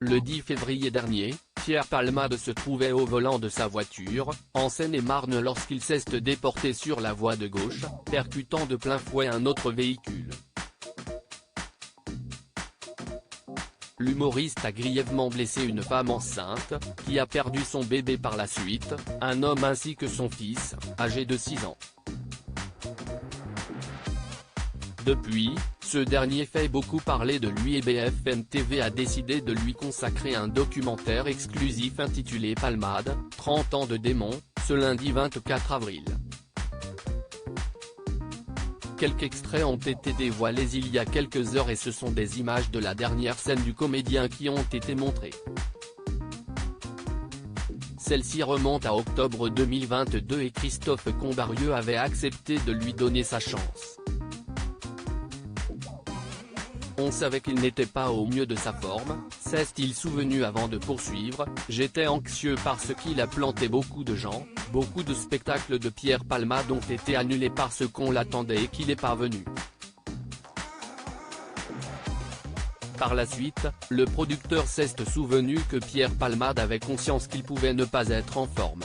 Le 10 février dernier, Pierre Palmade se trouvait au volant de sa voiture, en Seine-et-Marne lorsqu'il s'est déporté sur la voie de gauche, percutant de plein fouet un autre véhicule. L'humoriste a grièvement blessé une femme enceinte, qui a perdu son bébé par la suite, un homme ainsi que son fils, âgé de 6 ans. Depuis, ce dernier fait beaucoup parler de lui et BFM TV a décidé de lui consacrer un documentaire exclusif intitulé Palmade, 30 ans de démon, ce lundi 24 avril. Quelques extraits ont été dévoilés il y a quelques heures et ce sont des images de la dernière scène du comédien qui ont été montrées. Celle-ci remonte à octobre 2022 et Christophe Combarieux avait accepté de lui donner sa chance. On savait qu'il n'était pas au mieux de sa forme, s'est-il souvenu avant de poursuivre, j'étais anxieux parce qu'il a planté beaucoup de gens, beaucoup de spectacles de Pierre Palmade ont été annulés parce qu'on l'attendait et qu'il n'est pas venu. Par la suite, le producteur s'est souvenu que Pierre Palmade avait conscience qu'il pouvait ne pas être en forme.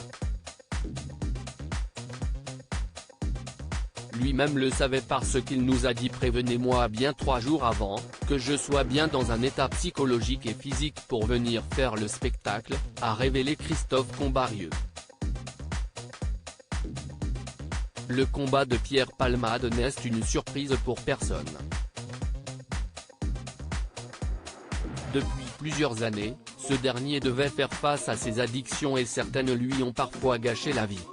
Lui-même le savait parce qu'il nous a dit « Prévenez-moi bien 3 jours avant, que je sois bien dans un état psychologique et physique pour venir faire le spectacle », a révélé Christophe Combarieux. Le combat de Pierre Palmade n'est une surprise pour personne. Depuis plusieurs années, ce dernier devait faire face à ses addictions et certaines lui ont parfois gâché la vie.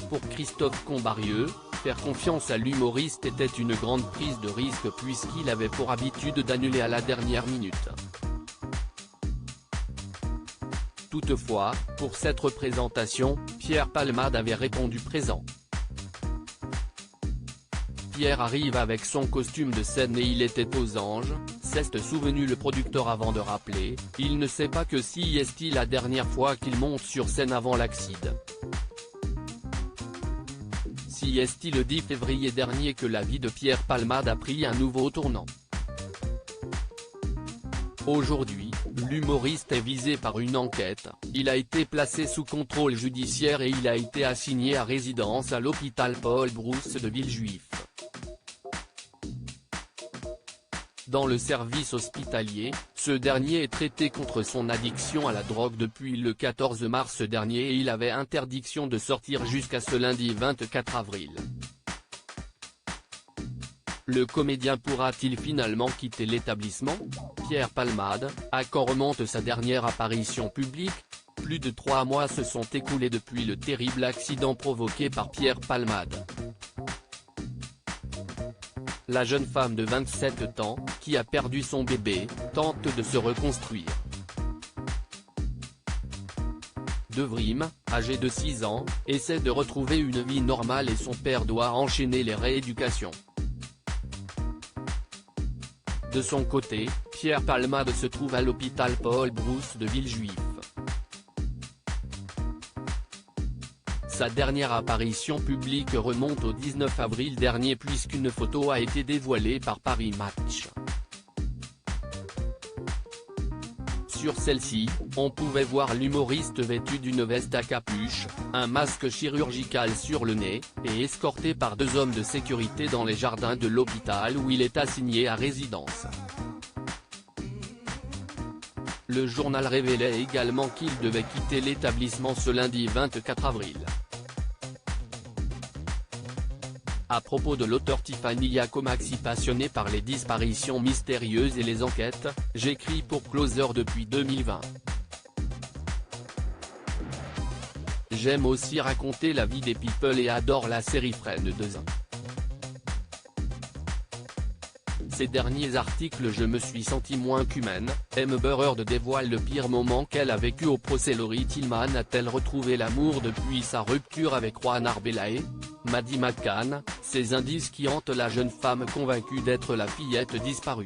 Pour Christophe Combarieux, faire confiance à l'humoriste était une grande prise de risque puisqu'il avait pour habitude d'annuler à la dernière minute. Toutefois, pour cette représentation, Pierre Palmade avait répondu présent. Pierre arrive avec son costume de scène et il était aux anges, s'est souvenu le producteur avant de rappeler, il ne sait pas que si est la dernière fois qu'il monte sur scène avant l'accident. Si est le 10 février dernier que la vie de Pierre Palmade a pris un nouveau tournant. Aujourd'hui, l'humoriste est visé par une enquête, il a été placé sous contrôle judiciaire et il a été assigné à résidence à l'hôpital Paul Brousse de Villejuif. Dans le service hospitalier, ce dernier est traité contre son addiction à la drogue depuis le 14 mars dernier et il avait interdiction de sortir jusqu'à ce lundi 24 avril. Le comédien pourra-t-il finalement quitter l'établissement? Pierre Palmade, à quand remonte sa dernière apparition publique? Plus de 3 mois se sont écoulés depuis le terrible accident provoqué par Pierre Palmade. La jeune femme de 27 ans, qui a perdu son bébé, tente de se reconstruire. Devrim, âgé de 6 ans, essaie de retrouver une vie normale et son père doit enchaîner les rééducations. De son côté, Pierre Palmade se trouve à l'hôpital Paul Brousse de Villejuif. Sa dernière apparition publique remonte au 19 avril dernier puisqu'une photo a été dévoilée par Paris Match. Sur celle-ci, on pouvait voir l'humoriste vêtu d'une veste à capuche, un masque chirurgical sur le nez, et escorté par 2 hommes de sécurité dans les jardins de l'hôpital où il est assigné à résidence. Le journal révélait également qu'il devait quitter l'établissement ce lundi 24 avril. À propos de l'auteur Tiffany Yacomaxi passionnée par les disparitions mystérieuses et les enquêtes, j'écris pour Closer depuis 2020. J'aime aussi raconter la vie des people et adore la série Friends 2. Ces derniers articles je me suis senti moins qu'humaine, Amber Heard dévoile le pire moment qu'elle a vécu au procès. Laurie Tillman a-t-elle retrouvé l'amour depuis sa rupture avec Juan Arbelaez? Maddie McCann, ces indices qui hantent la jeune femme convaincue d'être la fillette disparue.